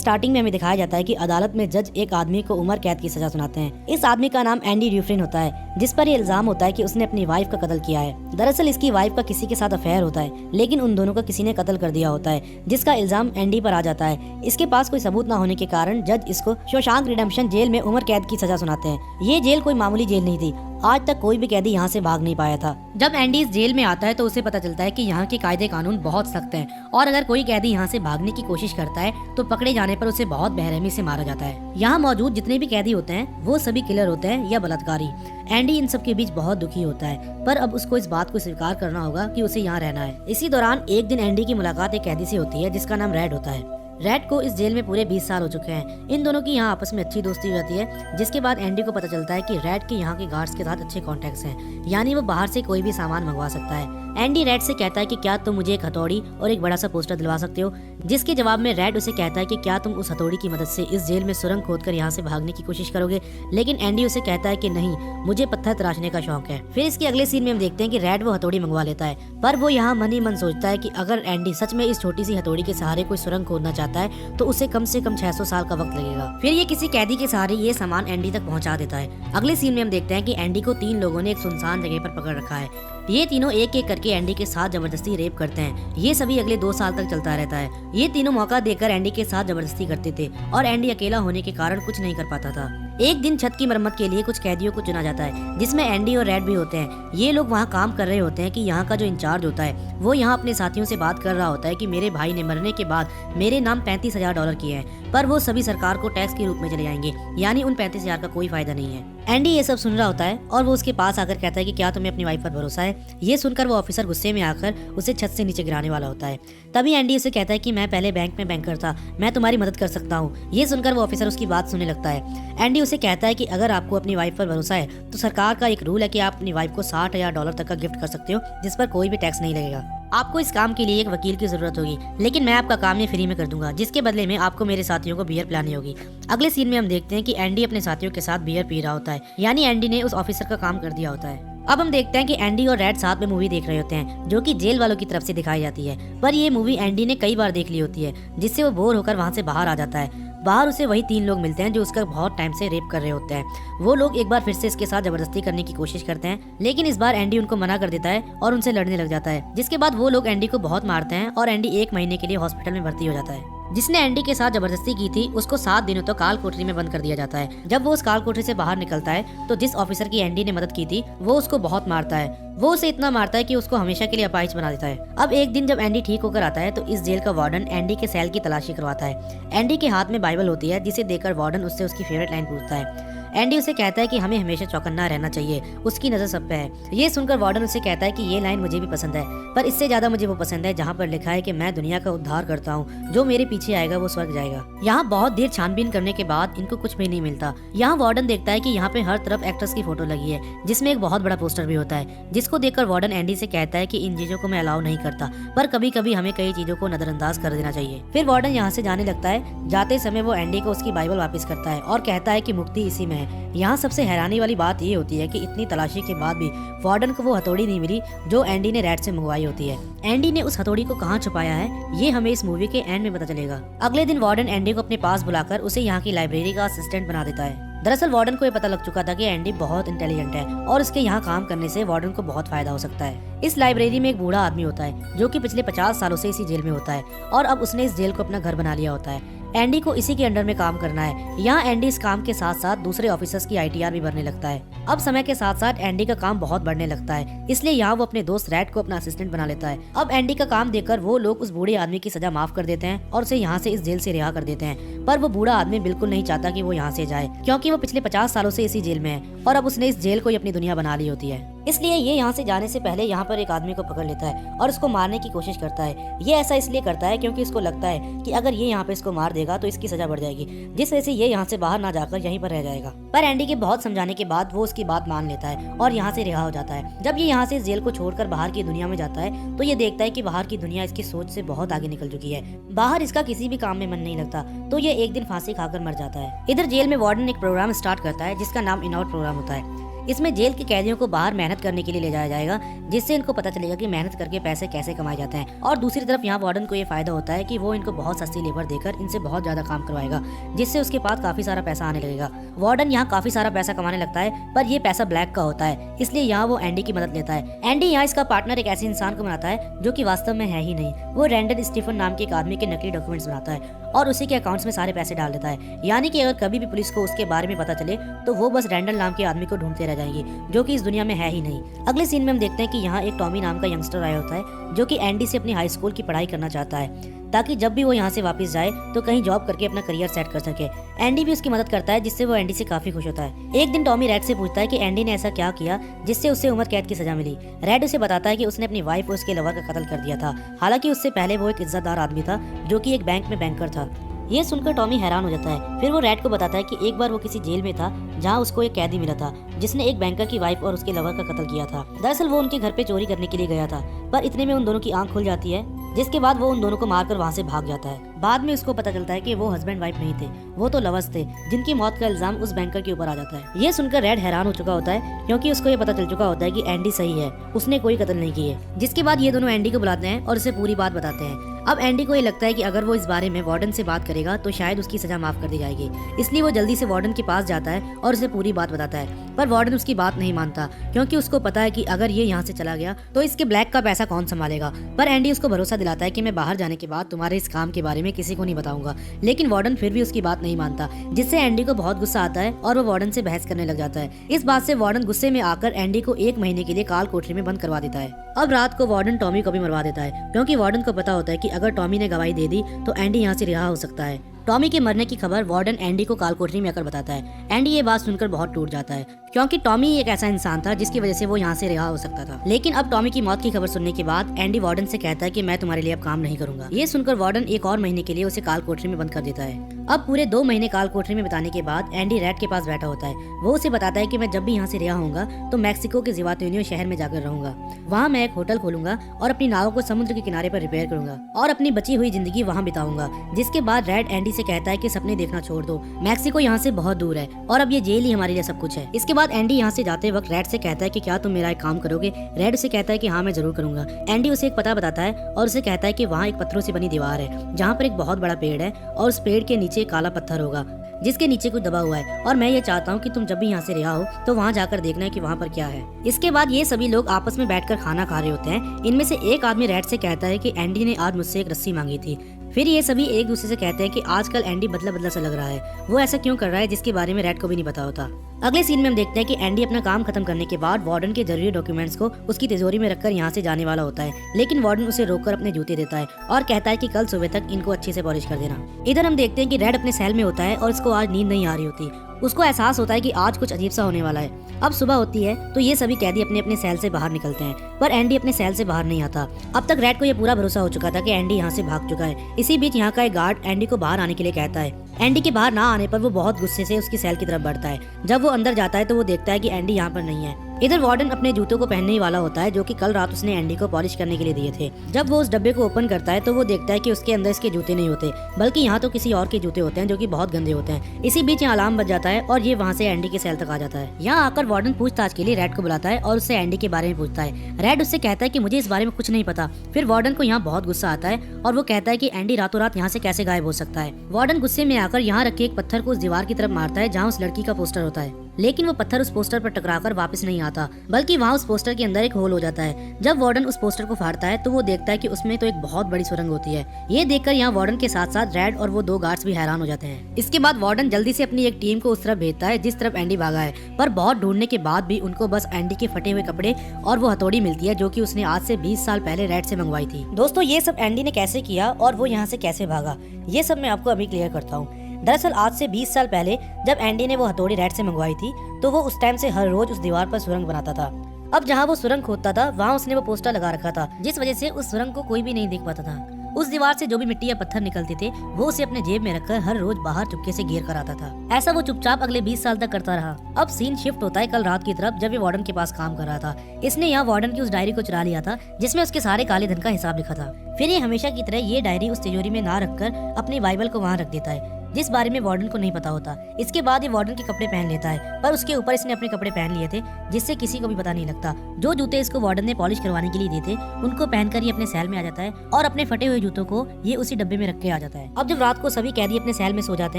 Starting में हमें दिखाया जाता है कि अदालत में जज एक आदमी को उम्र कैद की सजा सुनाते हैं। इस आदमी का नाम एंडी ड्यूफ्रिन होता है, जिस पर ये इल्जाम होता है कि उसने अपनी वाइफ का कत्ल किया है। दरअसल इसकी वाइफ का किसी के साथ अफेयर होता है, लेकिन उन दोनों का किसी ने कत्ल कर दिया होता है, जिसका इल्जाम एंडी पर आ जाता है। इसके पास कोई सबूत न होने के कारण जज इसको शोशांक रिडेम्पशन जेल में उम्र कैद की सजा सुनाते हैं। ये जेल कोई मामूली जेल नहीं थी। आज तक कोई भी कैदी यहाँ से भाग नहीं पाया था। जब एंडी इस जेल में आता है तो उसे पता चलता है कि यहाँ के कायदे कानून बहुत सख्त हैं और अगर कोई कैदी यहाँ से भागने की कोशिश करता है तो पकड़े जाने पर उसे बहुत बेरहमी से मारा जाता है। यहाँ मौजूद जितने भी कैदी होते हैं वो सभी किलर होते हैं या बलात्कारी। एंडी इन सब के बीच बहुत दुखी होता है, पर अब उसको इस बात को स्वीकार करना होगा कि उसे यहाँ रहना है। इसी दौरान एक दिन एंडी की मुलाकात एक कैदी से होती है जिसका नाम रेड होता है। रेड को इस जेल में पूरे 20 साल हो चुके हैं। इन दोनों की यहाँ आपस में अच्छी दोस्ती हो जाती है, जिसके बाद एंडी को पता चलता है कि रेड के यहाँ के गार्ड्स के साथ अच्छे कॉन्टेक्ट्स हैं, यानी वो बाहर से कोई भी सामान मंगवा सकता है। एंडी रेड से कहता है कि क्या तुम मुझे एक हथौड़ी और एक बड़ा सा पोस्टर दिलवा सकते हो, जिसके जवाब में रेड उसे कहता है कि क्या तुम उस हथौड़ी की मदद से इस जेल में सुरंग खोदकर यहाँ से भागने की कोशिश करोगे। लेकिन एंडी उसे कहता है कि नहीं, मुझे पत्थर तराशने का शौक है। फिर इसके अगले सीन में हम देखते हैं कि रेड वो हथौड़ी मंगवा लेता है, पर वो यहाँ मन ही मन सोचता है कि अगर एंडी सच में इस छोटी सी हथौड़ी के सहारे कोई सुरंग खोदना चाहता है तो उसे कम से कम 600 साल का वक्त लगेगा। फिर ये किसी कैदी के सहारे ये सामान एंडी तक पहुंचा देता है। अगले सीन में हम देखते हैं कि एंडी को 3 लोगों ने एक सुनसान जगह पर पकड़ रखा है। ये तीनों एक एक करके एंडी के साथ जबरदस्ती रेप करते हैं। ये सभी अगले 2 साल तक चलता रहता है। ये तीनों मौका देकर एंडी के साथ जबरदस्ती करते थे और एंडी अकेला होने के कारण कुछ नहीं कर पाता था। एक दिन छत की मरम्मत के लिए कुछ कैदियों को चुना जाता है, जिसमें एंडी और रेड भी होते हैं। ये लोग वहाँ काम कर रहे होते हैं कि यहाँ का जो इंचार्ज होता है वो यहाँ अपने साथियों से बात कर रहा होता है कि मेरे भाई ने मरने के बाद मेरे नाम $35,000 किए हैं, पर वो सभी सरकार को टैक्स के रूप में चले जाएंगे, यानी उन 35,000 का कोई फायदा नहीं है। एंडी ये सब सुन रहा होता है और वो उसके पास आकर कहता है कि क्या तुम्हें अपनी वाइफ पर भरोसा है। ये सुनकर वो ऑफिसर गुस्से में आकर उसे छत से नीचे गिराने वाला होता है। तभी एंडी उसे कहता है कि मैं पहले बैंक में बैंकर था, मैं तुम्हारी मदद कर सकता हूँ। ये सुनकर वो ऑफिसर उसकी बात सुनने लगता है। एंडी उसे कहता है कि अगर आपको अपनी वाइफ पर भरोसा है तो सरकार का एक रूल है कि आप अपनी वाइफ को $60,000 तक का गिफ्ट कर सकते हो, जिस पर कोई भी टैक्स नहीं लगेगा। आपको इस काम के लिए एक वकील की जरूरत होगी, लेकिन मैं आपका काम ये फ्री में कर दूंगा, जिसके बदले में आपको मेरे साथियों को बियर पिलानी होगी। अगले सीन में हम देखते हैं कि एंडी अपने साथियों के साथ बियर पी रहा होता है, यानी एंडी ने उस ऑफिसर का काम कर दिया होता है। अब हम देखते हैं कि एंडी और रेड साथ में मूवी देख रहे होते हैं, जो कि जेल वालों की तरफ से दिखाई जाती है। पर ये मूवी एंडी ने कई बार देख ली होती है, जिससे वो बोर होकर वहाँ से बाहर आ जाता है। बाहर उसे वही 3 लोग मिलते हैं जो उसका बहुत टाइम से रेप कर रहे होते हैं। वो लोग एक बार फिर से इसके साथ जबरदस्ती करने की कोशिश करते हैं, लेकिन इस बार एंडी उनको मना कर देता है और उनसे लड़ने लग जाता है, जिसके बाद वो लोग एंडी को बहुत मारते हैं और एंडी 1 महीने के लिए हॉस्पिटल में भर्ती हो जाता है। जिसने एंडी के साथ जबरदस्ती की थी उसको 7 दिनों तक काल कोठरी में बंद कर दिया जाता है। जब वो उस काल कोठरी से बाहर निकलता है तो जिस ऑफिसर की एंडी ने मदद की थी वो उसको बहुत मारता है। वो उसे इतना मारता है कि उसको हमेशा के लिए अपाहिज बना देता है। अब एक दिन जब एंडी ठीक होकर आता है तो इस जेल का वार्डन एंडी के सेल की तलाशी करवाता है। एंडी के हाथ में बाइबल होती है, जिसे देखकर वार्डन उससे उसकी फेवरेट लाइन पूछता है। एंडी उसे कहता है कि हमें हमेशा चौकन्ना रहना चाहिए, उसकी नजर सब पे है। ये सुनकर वार्डन उसे कहता है कि ये लाइन मुझे भी पसंद है, पर इससे ज्यादा मुझे वो पसंद है जहाँ पर लिखा है कि मैं दुनिया का उद्धार करता हूँ, जो मेरे पीछे आएगा वो स्वर्ग जाएगा। यहाँ बहुत देर छानबीन करने के बाद इनको कुछ भी नहीं मिलता। यहाँ वार्डन देखता है कि यहाँ पे हर तरफ एक्ट्रेस की फोटो लगी है, जिसमें एक बहुत बड़ा पोस्टर भी होता है, जिसको देखकर वार्डन एंडी से कहता है कि इन चीजों को मैं अलाउ नहीं करता, पर कभी कभी हमें कई चीजों को नजरअंदाज कर देना चाहिए। फिर वार्डन यहाँ से जाने लगता है। जाते समय वो एंडी को उसकी बाइबल वापस करता है और कहता है कि मुक्ति इसी में है। यहाँ सबसे हैरानी वाली बात ये होती है कि इतनी तलाशी के बाद भी वार्डन को वो हथौड़ी नहीं मिली जो एंडी ने रेड से मंगवाई होती है। एंडी ने उस हथौड़ी को कहाँ छुपाया है ये हमें इस मूवी के एंड में पता चलेगा। अगले दिन वार्डन एंडी को अपने पास बुलाकर उसे यहाँ की लाइब्रेरी का असिस्टेंट बना देता है। दरअसल वार्डन को ये पता लग चुका था कि एंडी बहुत इंटेलिजेंट है और इसके यहाँ काम करने से वार्डन को बहुत फायदा हो सकता है। इस लाइब्रेरी में एक बूढ़ा आदमी होता है जो कि पिछले 50 सालों से इसी जेल में होता है और अब उसने इस जेल को अपना घर बना लिया होता है। एंडी को इसी के अंडर में काम करना है। यहाँ एंडी इस काम के साथ साथ दूसरे ऑफिसर्स की ITR भी भरने लगता है। अब समय के साथ साथ एंडी का काम बहुत बढ़ने लगता है, इसलिए यहाँ वो अपने दोस्त रेड को अपना असिस्टेंट बना लेता है। अब एंडी का काम देखकर वो लोग उस बूढ़े आदमी की सजा माफ कर देते हैं और उसे यहाँ से इस जेल से रिहा कर देते हैं। पर वो बूढ़ा आदमी बिल्कुल नहीं चाहता कि वो यहाँ से जाए, क्योंकि वो पिछले 50 सालों से इसी जेल में है और अब उसने इस जेल को ही अपनी दुनिया बना ली होती है। इसलिए ये यहाँ से जाने से पहले यहाँ पर एक आदमी को पकड़ लेता है और उसको मारने की कोशिश करता है। ये ऐसा इसलिए करता है क्योंकि इसको लगता है कि अगर ये यहाँ पे इसको मार देगा तो इसकी सजा बढ़ जाएगी, जिस वजह से ये यहाँ से बाहर ना जाकर यहीं पर रह जाएगा। पर एंडी के बहुत समझाने के बाद वो उसकी बात मान लेता है और यहाँ से रिहा हो जाता है। जब ये यहाँ से इस जेल को छोड़कर बाहर की दुनिया में जाता है तो ये देखता है कि बाहर की दुनिया इसकी सोच से बहुत आगे निकल चुकी है। बाहर इसका किसी भी काम में मन नहीं लगता, तो ये एक दिन फांसी खाकर मर जाता है। इधर जेल में वार्डन एक प्रोग्राम स्टार्ट करता है जिसका नाम इन आउट प्रोग्राम होता है। इसमें जेल के कैदियों को बाहर मेहनत करने के लिए ले जाया जाएगा, जिससे इनको पता चलेगा कि मेहनत करके पैसे कैसे कमाए जाते हैं। और दूसरी तरफ यहाँ वार्डन को ये फायदा होता है कि वो इनको बहुत सस्ती लेबर देकर इनसे बहुत ज्यादा काम करवाएगा, जिससे उसके पास काफी सारा पैसा आने लगेगा। वार्डन यहाँ काफी सारा पैसा कमाने लगता है, पर ये पैसा ब्लैक का होता है, इसलिए यहाँ वो एंडी की मदद लेता है। एंडी यहाँ इसका पार्टनर एक ऐसे इंसान को बनाता है जो कि वास्तव में है ही नहीं। वो रैंडल स्टीफन नाम के एक आदमी के नकली डॉक्यूमेंट्स बनाता है और उसी के अकाउंट्स में सारे पैसे डाल देता है। यानी कि अगर कभी भी पुलिस को उसके बारे में पता चले तो वो बस रैंडल नाम के आदमी को ढूंढते रह जाएंगे, जो कि इस दुनिया में है ही नहीं। अगले सीन में हम देखते हैं कि यहाँ एक टॉमी नाम का यंगस्टर आया होता है, जो कि एंडी से अपनी हाई स्कूल की पढ़ाई करना चाहता है, ताकि जब भी वो यहाँ से वापस जाए तो कहीं जॉब करके अपना करियर सेट कर सके। एंडी भी उसकी मदद करता है, जिससे वो एंडी से काफी खुश होता है। एक दिन टॉमी रेड से पूछता है कि एंडी ने ऐसा क्या किया जिससे उसे उम्र कैद की सजा मिली। रेड उसे बताता है कि उसने अपनी वाइफ और उसके लवर का कत्ल कर दिया था। हालांकि उससे पहले वो एक इज्जतदार आदमी था जो कि एक बैंक में बैंकर था। ये सुनकर टॉमी हैरान हो जाता है। फिर वो रेड को बताता है कि एक बार वो किसी जेल में था जहाँ उसको एक कैदी मिला था जिसने एक बैंकर की वाइफ और उसके लवर का कत्ल किया था। दरअसल वो उनके घर पे चोरी करने के लिए गया था, पर इतने में उन दोनों की आंख खुल जाती है, जिसके बाद वो उन दोनों को मारकर वहाँ से भाग जाता है। बाद में उसको पता चलता है कि वो हस्बैंड वाइफ नहीं थे, वो तो लवर्स थे, जिनकी मौत का इल्जाम उस बैंकर के ऊपर आ जाता है। ये सुनकर रेड हैरान हो चुका होता है, क्योंकि उसको ये पता चल चुका होता है कि एंडी सही है, उसने कोई कत्ल नहीं किए। जिसके बाद ये दोनों एंडी को बुलाते हैं और उसे पूरी बात बताते हैं। अब एंडी को ये लगता है कि अगर वो इस बारे में वार्डन से बात करेगा तो शायद उसकी सजा माफ कर दी जाएगी, इसलिए वो जल्दी से वार्डन के पास जाता है और उसे पूरी बात बताता है। पर वार्डन उसकी बात नहीं मानता, क्योंकि उसको पता है कि अगर ये यहाँ से चला गया तो इसके ब्लैक का पैसा कौन संभालेगा। पर एंडी उसको भरोसा दिलाता है कि मैं बाहर जाने के बाद तुम्हारे इस काम के बारे में किसी को नहीं बताऊंगा। लेकिन वार्डन फिर भी उसकी बात नहीं मानता, जिससे एंडी को बहुत गुस्सा आता है और वो वार्डन से बहस करने लग जाता है। इस बात से वार्डन गुस्से में आकर एंडी को 1 महीने के लिए काल कोठरी में बंद करवा देता है। अब रात को वार्डन टॉमी को भी मरवा देता है, क्योंकि वार्डन को पता होता है कि अगर टॉमी ने गवाही दे दी तो एंडी यहाँ से रिहा हो सकता है। टॉमी के मरने की खबर वार्डन एंडी को काल कोठरी में आकर बताता है। एंडी ये बात सुनकर बहुत टूट जाता है, क्योंकि टॉमी एक ऐसा इंसान था जिसकी वजह से वो यहाँ से रिहा हो सकता था। लेकिन अब टॉमी की मौत की खबर सुनने के बाद एंडी वार्डन से कहता है कि मैं तुम्हारे लिए अब काम नहीं करूंगा। ये सुनकर वार्डन 1 और महीने के लिए उसे काल कोठरी में बंद कर देता है। अब पूरे 2 महीने काल कोठरी में बिताने के बाद एंडी रेड के पास बैठा होता है। वो उसे बताता है कि मैं जब भी यहाँ से रिहा होऊंगा तो मैक्सिको के जिवातेनियो शहर में जाकर रहूंगा। वहाँ मैं एक होटल खोलूंगा और अपनी नाव को समुद्र के किनारे पर रिपेयर करूंगा और अपनी बची हुई जिंदगी वहाँ बिताऊंगा। जिसके बाद रेड एंडी से कहता है कि सपने देखना छोड़ दो, मैक्सिको यहाँ से बहुत दूर है और अब ये जेल ही हमारे लिए सब कुछ है। इसके बाद एंडी यहाँ से जाते वक्त रेड से कहता है कि क्या तुम मेरा एक काम करोगे। रेड उसे कहता है कि हाँ मैं जरूर करूंगा। एंडी उसे एक पता बताता है और उसे कहता है कि वहाँ एक पत्थरों से बनी दीवार है जहाँ पर एक बहुत बड़ा पेड़ है और उस पेड़ के नीचे काला पत्थर होगा जिसके नीचे कुछ दबा हुआ है, और मैं ये चाहता हूँ कि तुम जब भी यहाँ से रिहा हो तो वहाँ जाकर देखना है कि वहाँ पर क्या है। इसके बाद ये सभी लोग आपस में बैठकर खाना खा रहे होते हैं। इनमें से एक आदमी रेड से कहता है कि एंडी ने आज मुझसे एक रस्सी मांगी थी। फिर ये सभी एक दूसरे से कहते हैं कि आजकल एंडी बदला बदला सा लग रहा है, वो ऐसा क्यों कर रहा है जिसके बारे में रेड को भी नहीं पता होता। अगले सीन में हम देखते हैं कि एंडी अपना काम खत्म करने के बाद वार्डन के जरूरी डॉक्यूमेंट्स को उसकी तिजोरी में रखकर यहाँ से जाने वाला होता है, लेकिन वार्डन उसे रोककर अपने जूते देता है और कहता है कि कल सुबह तक इनको अच्छे से पॉलिश कर देना। इधर हम देखते हैं कि रेड अपने सेल में होता है और उसको आज नींद नहीं आ रही होती। उसको एहसास होता है कि आज कुछ अजीब सा होने वाला है। अब सुबह होती है तो ये सभी कैदी अपने अपने सेल से बाहर निकलते हैं, पर एंडी अपने सेल से बाहर नहीं आता। अब तक रेड को ये पूरा भरोसा हो चुका था कि एंडी यहाँ से भाग चुका है। इसी बीच यहाँ का एक गार्ड एंडी को बाहर आने के लिए कहता है। एंडी के बाहर ना आने पर वो बहुत गुस्से से उसकी सेल की तरफ बढ़ता है। जब वो अंदर जाता है तो वो देखता है कि एंडी यहाँ पर नहीं है। इधर वार्डन अपने जूतों को पहनने ही वाला होता है, जो कि कल रात उसने एंडी को पॉलिश करने के लिए दिए थे। जब वो उस डब्बे को ओपन करता है तो वो देखता है कि उसके अंदर इसके जूते नहीं होते, बल्कि यहाँ तो किसी और के जूते होते हैं जो कि बहुत गंदे होते हैं। इसी बीच यहाँ अलार्म बज जाता है और ये वहाँ से एंडी के सेल तक आ जाता है। यहाँ आकर वार्डन पूछताछ के लिए रेड को बुलाता है और उससे एंडी के बारे में पूछता है। रेड उससे कहता है कि मुझे इस बारे में कुछ नहीं पता। फिर वार्डन को यहाँ बहुत गुस्सा आता है और वो कहता है कि एंडी रातों रात यहाँ से कैसे गायब हो सकता है। वार्डन गुस्से में आकर यहाँ रखे एक पत्थर को उस दीवार की तरफ मारता है जहाँ उस लड़की का पोस्टर होता है, लेकिन वो पत्थर उस पोस्टर पर टकराकर वापस नहीं आता, बल्कि वहाँ उस पोस्टर के अंदर एक होल हो जाता है। जब वार्डन उस पोस्टर को फाड़ता है तो वो देखता है कि उसमें तो एक बहुत बड़ी सुरंग होती है। ये देखकर यहाँ वार्डन के साथ साथ रेड और वो 2 गार्ड्स भी हैरान हो जाते हैं। इसके बाद वार्डन जल्दी से अपनी एक टीम को उस तरफ भेजता है जिस तरफ एंडी भागा है, पर बहुत ढूंढने के बाद भी उनको बस एंडी के फटे हुए कपड़े और वो हथौड़ी मिलती है जो कि उसने आज से 20 साल पहले रेड से मंगवाई थी। दोस्तों, ये सब एंडी ने कैसे किया और वो यहाँ से कैसे भागा, ये सब मैं आपको अभी क्लियर करता हूँ। दरअसल आज से 20 साल पहले जब एंडी ने वो हथौड़ी रेड से मंगवाई थी तो वो उस टाइम से हर रोज उस दीवार पर सुरंग बनाता था। अब जहाँ वो सुरंग खोदता था वहाँ उसने वो पोस्टर लगा रखा था, जिस वजह से उस सुरंग को कोई भी नहीं देख पाता था। उस दीवार से जो भी मिट्टी या पत्थर निकलते थे वो उसे अपने जेब में रखकर हर रोज बाहर चुपके से गिर कर आता था। ऐसा वो चुपचाप अगले 20 साल तक करता रहा। अब सीन शिफ्ट होता है कल रात की तरफ, जब ये वार्डन के पास काम कर रहा था। इसने यहाँ वार्डन की उस डायरी को चुरा लिया था जिसमें उसके सारे काले धन का हिसाब लिखा था। फिर ये हमेशा की तरह ये डायरी उस तिजोरी में ना रखकर अपनी बाइबल को वहाँ रख देता है। जिस बारे में वार्डन को नहीं पता होता। इसके बाद ये वार्डन के कपड़े पहन लेता है, पर उसके ऊपर इसने अपने कपड़े पहन लिए थे जिससे किसी को भी पता नहीं लगता। जो जूते इसको वार्डन ने पॉलिश करवाने के लिए दिए थे उनको पहनकर ये अपने सेल में आ जाता है और अपने फटे हुए जूतों को ये उसी डब्बे में रख के आ जाता है। अब जब रात को सभी कैदी अपने सेल में सो जाते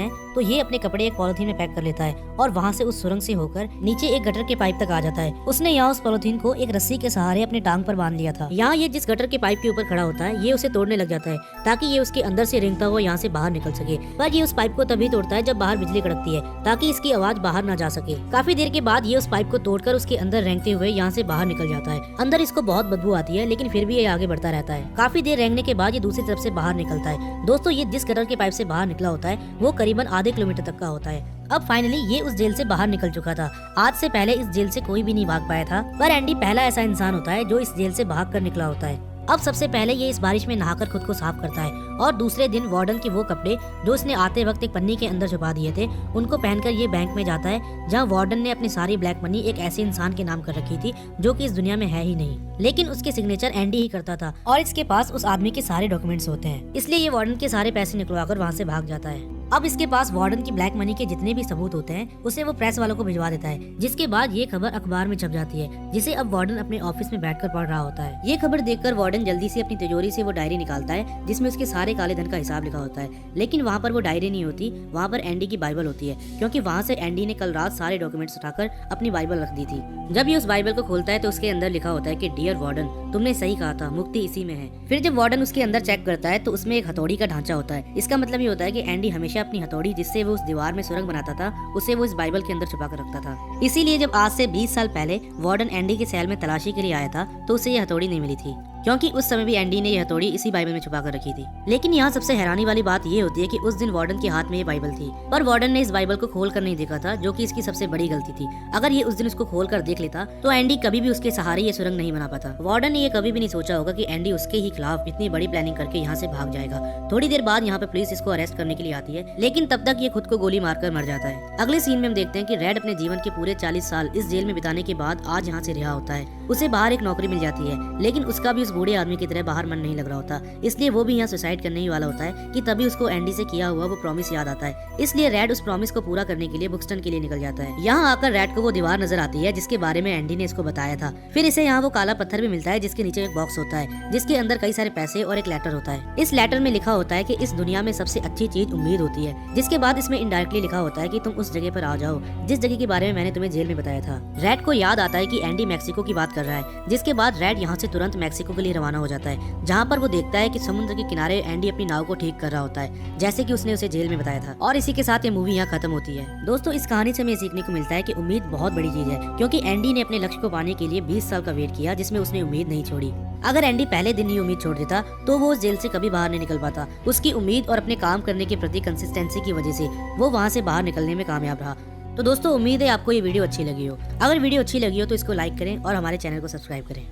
हैं तो ये अपने कपड़े एक पॉलिथीन में पैक कर लेता है और वहाँ से उस सुरंग से होकर नीचे एक गटर के पाइप तक आ जाता है। उसने यहाँ उस पॉलिथीन को एक रस्सी के सहारे अपने टांग पर बांध लिया था। यहाँ ये जिस गटर के पाइप के ऊपर खड़ा होता है ये उसे तोड़ने लग जाता है ताकि ये उसके अंदर से रेंगता हुआ यहाँ से बाहर निकल सके, पर ये उस पाइप को तभी तोड़ता है जब बाहर बिजली कड़कती है ताकि इसकी आवाज बाहर न जा सके। काफी देर के बाद ये उस पाइप को तोड़कर उसके अंदर रेंगते हुए यहाँ से बाहर निकल जाता है। अंदर इसको बहुत बदबू आती है लेकिन फिर भी ये आगे बढ़ता रहता है। काफी देर रेंगने के बाद ये दूसरी तरफ से बाहर निकलता है। दोस्तों ये जिस गटर के पाइप से बाहर निकला होता है वो करीबन आधे किलोमीटर तक का होता है। अब फाइनली ये उस जेल से बाहर निकल चुका था। आज से पहले इस जेल से कोई भी नहीं भाग पाया था, पर एंडी पहला ऐसा इंसान होता है जो इस जेल से भाग कर निकला होता है। अब सबसे पहले ये इस बारिश में नहाकर खुद को साफ करता है और दूसरे दिन वार्डन के वो कपड़े जो उसने आते वक्त एक पन्नी के अंदर छुपा दिए थे उनको पहनकर ये बैंक में जाता है जहाँ वार्डन ने अपनी सारी ब्लैक मनी एक ऐसे इंसान के नाम कर रखी थी जो कि इस दुनिया में है ही नहीं, लेकिन उसके सिग्नेचर एंडी ही करता था और इसके पास उस आदमी के सारे डॉक्यूमेंट्स होते हैं। इसलिए ये वार्डन के सारे पैसे निकलवाकर वहाँ से भाग जाता है। अब इसके पास वार्डन की ब्लैक मनी के जितने भी सबूत होते हैं उसे वो प्रेस वालों को भिजवा देता है, जिसके बाद ये खबर अखबार में छप जाती है जिसे अब वार्डन अपने ऑफिस में बैठकर पढ़ रहा होता है। ये खबर देखकर वार्डन जल्दी से अपनी तिजोरी से वो डायरी निकालता है जिसमें उसके सारे काले धन का हिसाब लिखा होता है, लेकिन वहाँ पर वो डायरी नहीं होती, वहाँ पर एंडी की बाइबल होती है, क्योंकि वहाँ से एंडी ने कल रात सारे डॉक्यूमेंट्स उठाकर अपनी बाइबल रख दी थी। जब ये उस बाइबल को खोलता है तो उसके अंदर लिखा होता है कि डियर वार्डन, तुमने सही कहा था, मुक्ति इसी में है। फिर जब वार्डन उसके अंदर चेक करता है तो उसमें एक हथौड़ी का ढांचा होता है। इसका मतलब ये होता है कि एंडी हमेशा अपनी हथौड़ी जिससे वो उस दीवार में सुरंग बनाता था उसे वो इस बाइबल के अंदर छुपा कर रखता था। इसीलिए जब आज से 20 साल पहले वार्डन एंडी के सेल में तलाशी के लिए आया था तो उसे ये हथौड़ी नहीं मिली थी, क्योंकि उस समय भी एंडी ने यह हथौड़ी इसी बाइबल में छुपा कर रखी थी। लेकिन यहाँ सबसे हैरानी वाली बात ये होती है कि उस दिन वार्डन के हाथ में ये बाइबल थी, पर वार्डन ने इस बाइबल को खोल कर नहीं देखा था, जो कि इसकी सबसे बड़ी गलती थी। अगर ये उस दिन उसको खोल कर देख लेता तो एंडी कभी भी उसके सहारे ये सुरंग नहीं बना पाता। वार्डन ने ये कभी भी नहीं सोचा होगा कि एंडी उसके ही खिलाफ इतनी बड़ी प्लानिंग करके यहाँ से भाग जाएगा। थोड़ी देर बाद यहाँ पे पुलिस इसको अरेस्ट करने के लिए आती है, लेकिन तब तक ये खुद को गोली मारकर मर जाता है। अगले सीन में हम देखते हैं कि रेड अपने जीवन के पूरे 40 साल इस जेल में बिताने के बाद आज यहाँ से रिहा होता है। उसे बाहर एक नौकरी मिल जाती है, लेकिन उसका भी उस बूढ़े आदमी की तरह बाहर मन नहीं लग रहा होता, इसलिए वो भी यहाँ सुसाइड करने ही वाला होता है कि तभी उसको एंडी से किया हुआ वो प्रॉमिस याद आता है। इसलिए रेड उस प्रॉमिस को पूरा करने के लिए बुक्सटन के लिए निकल जाता है। यहाँ आकर रेड को वो दीवार नजर आती है जिसके बारे में एंडी ने इसको बताया था। फिर इसे यहाँ वो काला पत्थर भी मिलता है जिसके नीचे एक बॉक्स होता है जिसके अंदर कई सारे पैसे और एक लेटर होता है। इस लेटर में लिखा होता है कि इस दुनिया में सबसे अच्छी चीज उम्मीद होती है, जिसके बाद इसमें इनडायरेक्टली लिखा होता है कि तुम उस जगह पर आ जाओ जिस जगह के बारे में मैंने तुम्हें जेल में बताया था। रेड को याद आता है कि एंडी मैक्सिको की बात कर रहा है, जिसके बाद रेड यहाँ से तुरंत मैक्सिको के लिए रवाना हो जाता है, जहाँ पर वो देखता है कि समुद्र के किनारे एंडी अपनी नाव को ठीक कर रहा होता है जैसे कि उसने उसे जेल में बताया था। और इसी के साथ ये मूवी यहाँ खत्म होती है। दोस्तों इस कहानी से हमें सीखने को मिलता है कि उम्मीद बहुत बड़ी चीज है, क्योंकि एंडी ने अपने लक्ष्य को पाने के लिए 20 साल का वेट किया जिसमें उसने उम्मीद नहीं छोड़ी। अगर एंडी पहले दिन ही उम्मीद छोड़ देता तो वो उस जेल से कभी बाहर नहीं निकल पाता। उसकी उम्मीद और अपने काम करने के प्रति कंसिस्टेंसी की वजह से वो वहाँ से बाहर निकलने में कामयाब रहा। तो दोस्तों उम्मीद है आपको ये वीडियो अच्छी लगी हो। अगर वीडियो अच्छी लगी हो तो इसको लाइक करें और हमारे चैनल को सब्सक्राइब करें।